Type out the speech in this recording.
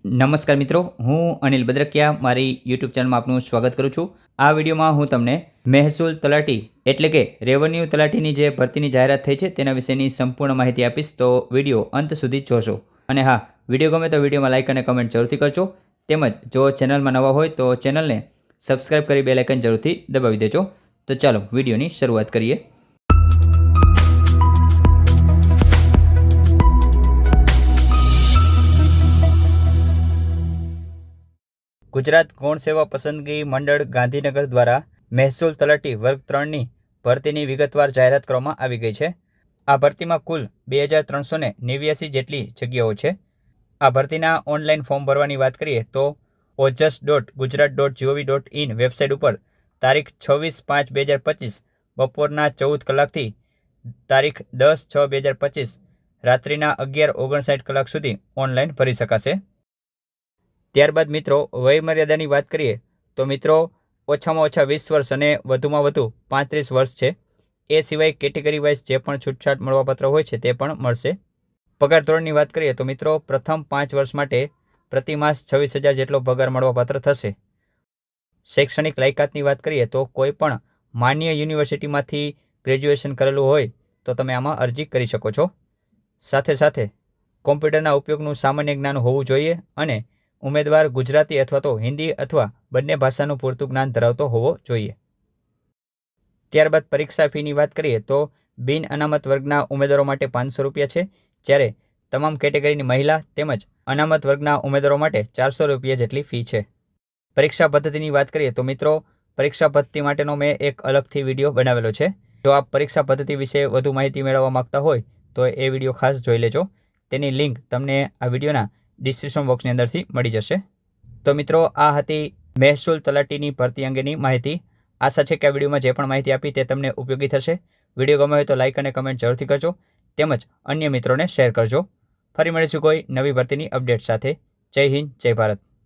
નમસ્કાર મિત્રો, હું અનિલ બદ્રકિયા મારી યુટ્યુબ ચેનલમાં આપનું સ્વાગત કરું છું. આ વિડીયોમાં હું તમને મહેસૂલ તલાટી એટલે કે રેવન્યુ તલાટીની જે ભરતીની જાહેરાત થઈ છે તેના વિશેની સંપૂર્ણ માહિતી આપીશ, તો વિડીયો અંત સુધી જોશો. અને હા, વિડીયો ગમે તો વિડીયોમાં લાઇક અને કમેન્ટ જરૂરથી કરજો. તેમજ જો ચેનલમાં નવા હોય તો ચેનલને સબસ્ક્રાઈબ કરી બેલ આઇકન જરૂરથી દબાવી દેજો. તો ચાલો વિડીયોની શરૂઆત કરીએ. ગુજરાત ગૌણ સેવા પસંદગી મંડળ ગાંધીનગર દ્વારા મહેસૂલ તલાટી વર્ગ 3ની ભરતીની વિગતવાર જાહેરાત કરવામાં આવી ગઈ છે. આ ભરતીમાં કુલ 2389 જેટલી જગ્યાઓ છે. આ ભરતીના ઓનલાઈન ફોર્મ ભરવાની વાત કરીએ તો ojas.gujarat.gov.in વેબસાઇટ ઉપર તારીખ 26/5/2025 બપોરના 14 કલાકથી તારીખ 10/6/2025 રાત્રિના 11:59 કલાક સુધી ઓનલાઈન ભરી શકાશે. ત્યારબાદ મિત્રો વયમર્યાદાની વાત કરીએ તો મિત્રો ઓછામાં ઓછા 20 વર્ષ અને વધુમાં વધુ 35 વર્ષ છે. એ સિવાય કેટેગરી વાઇઝ જે પણ છૂટછાટ મળવાપાત્ર હોય છે તે પણ મળશે. પગાર ધોરણની વાત કરીએ તો મિત્રો પ્રથમ 5 વર્ષ માટે પ્રતિ માસ 26,000 જેટલો પગાર મળવાપાત્ર થશે. શૈક્ષણિક લાયકાતની વાત કરીએ તો કોઈ પણ માન્ય યુનિવર્સિટીમાંથી ગ્રેજ્યુએશન કરેલું હોય તો તમે આમાં અરજી કરી શકો છો. સાથે સાથે કોમ્પ્યુટરના ઉપયોગનું સામાન્ય જ્ઞાન હોવું જોઈએ અને ઉમેદવાર ગુજરાતી અથવા તો હિન્દી અથવા બંને ભાષાનું પૂરતું જ્ઞાન ધરાવતો હોવો જોઈએ. ત્યારબાદ પરીક્ષા ફીની વાત કરીએ તો બિન અનામત વર્ગના ઉમેદવારો માટે 500 રૂપિયા છે, જ્યારે તમામ કેટેગરીની મહિલા તેમજ અનામત વર્ગના ઉમેદવારો માટે 400 રૂપિયા જેટલી ફી છે. પરીક્ષા પદ્ધતિની વાત કરીએ તો મિત્રો પરીક્ષા પદ્ધતિ માટેનો મેં એક અલગથી વિડીયો બનાવેલો છે. જો આપ પરીક્ષા પદ્ધતિ વિશે વધુ માહિતી મેળવવા માંગતા હોય તો એ વિડીયો ખાસ જોઈ લેજો. તેની લિંક તમને આ વિડીયોના ડિસ્ક્રિપ્શન બોક્સની અંદરથી મળી જશે. તો મિત્રો આ હતી મહેસૂલ તલાટીની ભરતી અંગેની માહિતી. આશા છે કે આ વિડીયોમાં જે પણ માહિતી આપી તે તમને ઉપયોગી થશે. વિડીયો ગમે હોય તો લાઇક અને કમેન્ટ જરૂરથી કરજો, તેમજ અન્ય મિત્રોને શેર કરજો. ફરી મળીશું કોઈ નવી ભરતીની અપડેટ સાથે. જય હિન્દ, જય ભારત.